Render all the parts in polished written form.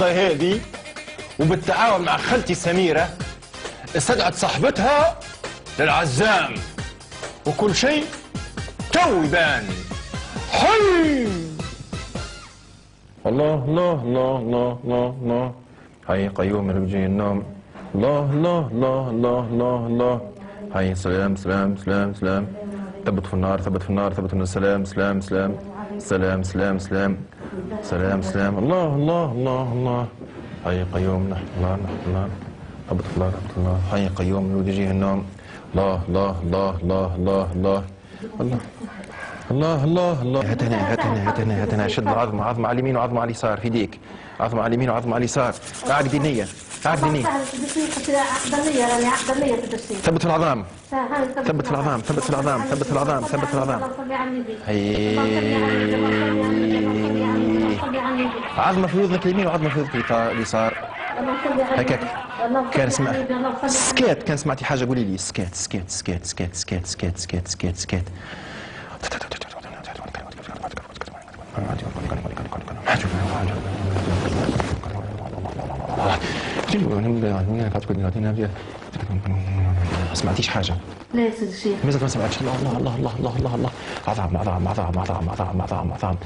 الحلقة هذه وبالتعاون مع خالتي سميرة استدعت صاحبتها للعزام، وكل شيء تو يبان. حي الله الله الله الله الله الله، حي قيوم من وجه النوم، الله الله الله الله الله الله، حي سلام سلام سلام سلام، ثبت في النار ثبت في النار ثبت في النار، سلام سلام سلام سلام سلام سلام سلام سلام، الله الله الله الله، حي قيوم نحن الله نحن الله، ثبت في الله ثبت في الله، حي قيوم من وجه النوم، الله الله الله الله الله الله الله الله الله الله. هات هنا هات هنا هات هنا هات هنا، شد العظمه، عظمه على اليمين وعظمه على اليسار في يديك، عظمه على اليمين وعظمه على اليسار، عقد نيه عقد نيه. ثبت في العظام ثبت في العظام ثبت في العظام ثبت في العظام ثبت في العظام. عظمه في اذنك اليمين وعظمه في اذنك اليسار هكاك. كان سمع سكيت، كان سمعتي حاجه قولي لي. سكيت سكيت سكيت سكيت سكيت سكيت سكيت سكيت سكيت. ما سمعتيش حاجه؟ لا يا سيدي الشيخ مازال ما سمعتش. الله الله الله الله الله الله الله، عظام عظام عظام عظام عظام عظام عظام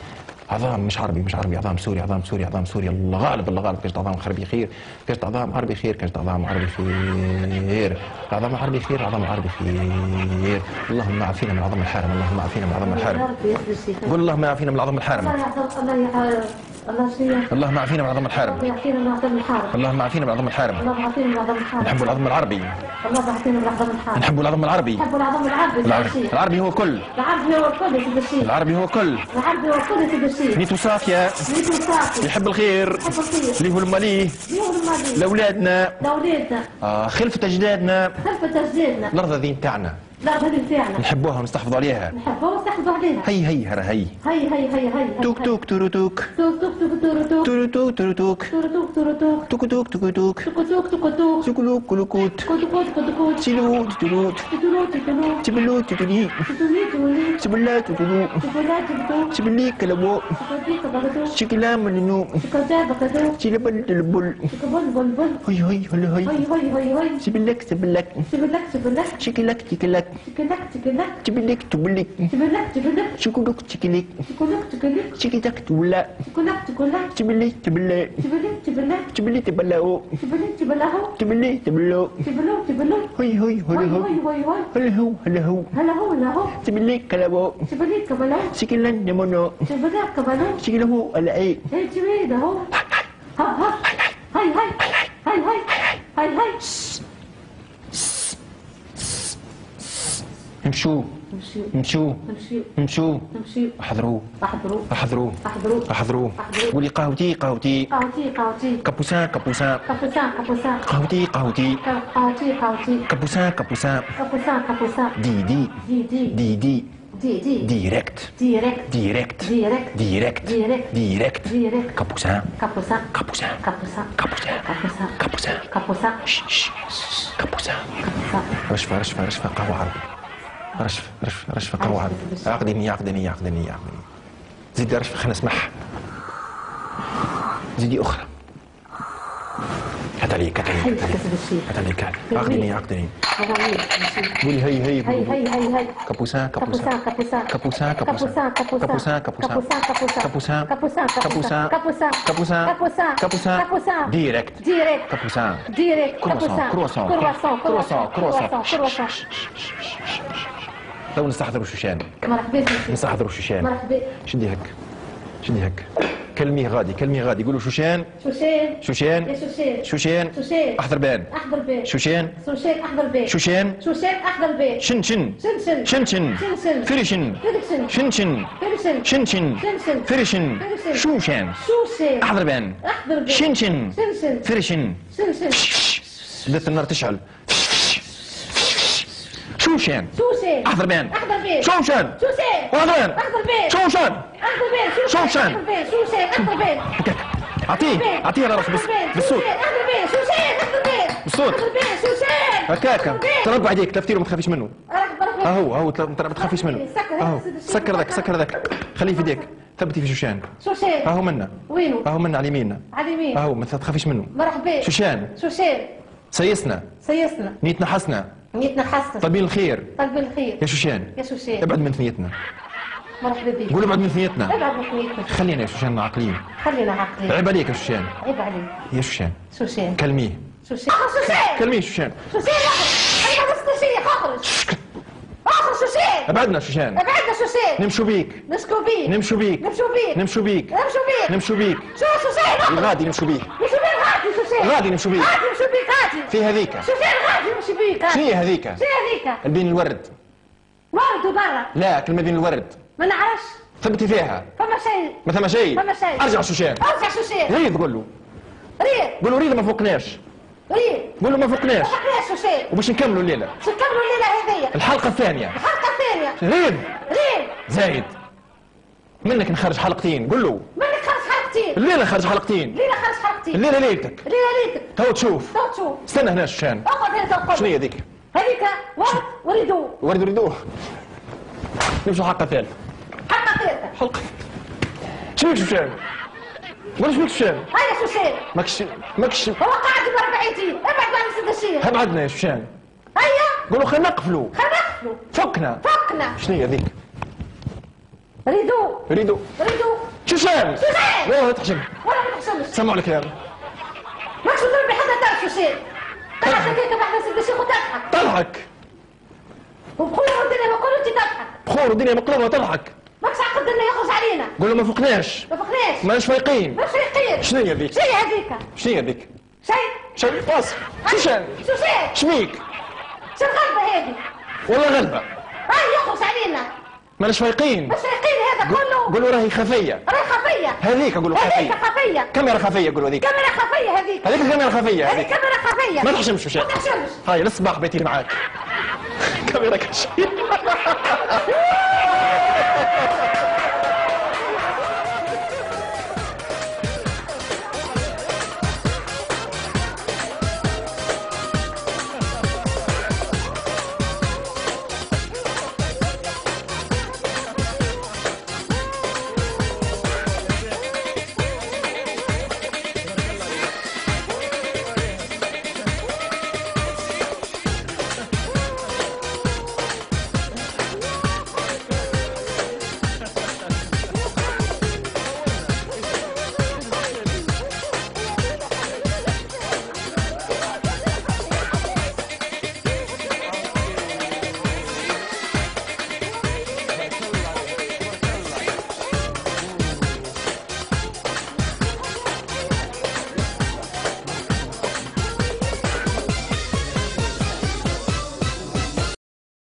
عظام، مش عربي مش عربي، عظام سوري عظام سوري عظام سوري. الله غالب الله غالب. كاش عظام عربي خير، كاش عظام عربي خير، كاش عظام عربي خير، عظام عربي خير، عظام عربي خير. اللهم عافينا من عظم الحارم، اللهم عافينا من عظم الحارم. قول اللهم عافينا من عظم الحارم. اللهم عافينا من عظم الحارم. اللهم عافينا من عظم الحارم. نحب العظم العربي. نحب العظم العربي. العربي هو كل. العربي هو كل. نيتو صافية يحب الخير، اللي هو الماليه لأولادنا، خلفة أجدادنا، الأرض هذه نتاعنا، نحبوها ونستحفظوا عليها. هي هي هرا هي توك توك تورو توك تورو توك تورو توك توك توك توك توك سكلوك كلوكوت سيلو تتلوت تبلو تتلي سبلا تتلو سبلي كلبو شكلا منو سيلبل تلبل هي هي هي هي سبلك سبلك شكلك تكلك تبلك تبلك شكلك تكلك شكلك تبلا تبلي تبلا تبلي تبلاو تبلي تبلو هي هي هي هو هلا هو تبلي كلابو شكلا نمونو شكله هو الاي هاي هاي هاي هاي هاي هاي. امشوا امشوا امشوا احضروا احضروا احضروا. قولي قهوتي قهوتي كابوسان كابوسان قهوتي قهوتي كابوسان كابوسان دي دي دي دي ديريكت ديريكت ديريكت ديريكت ديريكت كابوسان كابوسان كابوسان كابوسان كابوسان كابوسان كابوسان كابوسان. رشفة رشفة رشفة قهوة عربي. رشفة رشفة رشفة قهوة عربي. عقدني عقدني عقدني عقدني. زيدي رشفة خلينا نسمعها. زيدي أخرى. هات عليك هات عليك هات عليك عقدني عقدني. قولي هي هي هي كابوسان كابوسان كابوسان كابوسان كابوسان كابوسان كابوسان كابوسان كابوسان كابوسان ديريكت ديريكت كابوسان ديريكت كرواسون كرواسون كرواسون كرواسون. لو نستحضروا شوشان. مرحبا نستحضروا شوشان. مرحبا. شدي هك شدي هك. كلميه غادي كلميه غادي. قولوا شوشان شوشان شوشان يا شوشان شوشان شوشان احضر بان احضر بان شوشان شوشان احضر بان شوشان شوشان احضر بان شنشن شنشن فرشن شنشن شنشن فرشن شوشان احضر بان شنشن فرشن بدات النار تشعل. شوشان احضر بان شوشان احضر بان شوشان شوشان احضر بان. اعطيه اعطيه على راسه بالصوت بالصوت هكاكا. تربع عليك تفتيره ما تخافيش منه. اهو اهو ما تخافيش منه. اهو سكر ذاك سكر ذاك خليه في يديك. ثبتي في شوشان. شوشان اهو منا. وينو؟ اهو منا على يميننا. على اليمين. اهو ما تخافيش منه. مرحبا. شوشان. شوشان. سيسنا. سيسنا. نيتنا حسنا. نيتنا حسنا. طالبين الخير. طالبين الخير. يا شوشان. يا شوشان. ابعد من ثنيتنا. مرحبا بك. قول ابعد من ثنيتنا. ابعد من ثنيتنا. خلينا يا شوشان عاقلين. خلينا عاقلين. عيب عليك يا شوشان. عيب عليك. يا شوشان. شوشان. كلميه. شوشان. شوشان. كلميه شوشان. شوشان اخرج. انا بس شيء اخرج. اخرج شوشان. ابعدنا شوشان. ابعدنا شوشان. نمشوا بيك. نسكو بيك. نمشوا بيك. نمشوا بيك. نمشوا بيك. نمشوا بيك. نمشوا بيك. شو شوشان. غادي نمشوا بيك. نمشوا بيك غادي شوشان. غادي نمشوا بيك. غادي نمشوا بيك غادي. في هذيك. شوشان غادي نمشي بيك. شنو هي هذيك؟ شنو هذيك؟ البين الورد. ورد وبرا. لا كلمة بين الورد. ما نعرفش. ثبتي فيها. فما شيء. ما ثم شيء. فما شيء. ارجع شوشان. ارجع شوشان. ريد قول له. ريد. قول له ريد ما فوقناش. ريد. قول له ما فوقناش. ما فوقناش شوشان. وباش نكملوا الليلة. باش نكملوا الليلة هذيا. الحلقة الثانية. الحلقة الثانية. ريد. ريد. زايد. منك نخرج حلقتين قول له. منك خرج حلقتين. الليلة نخرج حلقتين. الليلة خرج حلقتين. الليلة ليلتك. الليلة ليلتك. تو تشوف. تو تشوف. استنى هنا شوشان. اقعد هنا توقف. شنو هي ذيك؟ هذيك ورد وريدو. ورد وريدوه. نمشوا حلقة ثالثة. حلقة ثالثة. حلقة. شنو شوشان؟ قول شنو شوشان؟ هيا شوشان. ماكش هو قاعد برا بعيدين. ابعد عن السداشير. ابعدنا يا شوشان. هيا. قولوا خلينا نقفلوا. خلينا نقفلوا. فكنا. فكنا. شنو هي ذيك؟ ريدو. ريدو. ريدو. شوشان. شوشان. لا تحشم. ولا ما تحشمش. سمعوا الكلام. ماكش تضرب حتى تعرف شوشان. تضحك هيك بعد السداشير وتضحك. تضحك. وبخور الدنيا ما كله انت تضحك. بخور الدنيا مقلوبة تضحك. ماكش عقد انه يخرج علينا. قول له ما فوقناش. ما فقناش. ماناش فايقين. ماش فايقين. شنو هي ذيك؟ شنو هذيك؟ شنو هي ذيك؟ شيء. شيء باص. شوشان. شوشان. شميك؟ شو الغلبة هذه؟ والله غلبة. هاي يخرج علينا. ماناش فايقين. مش فايقين هذا كله. قولوا راهي خفية. راهي خفية. هذيك قولوا هذيك خفية. خفية. كاميرا خفية قولوا هذيك. كاميرا خفية هذيك. هذيك الكاميرا خفية هذيك هذيك. كاميرا خفية. ما تحشمش شوشان. ما تحشمش. هاي للصباح بيتي معاك. كاميرا كشيف.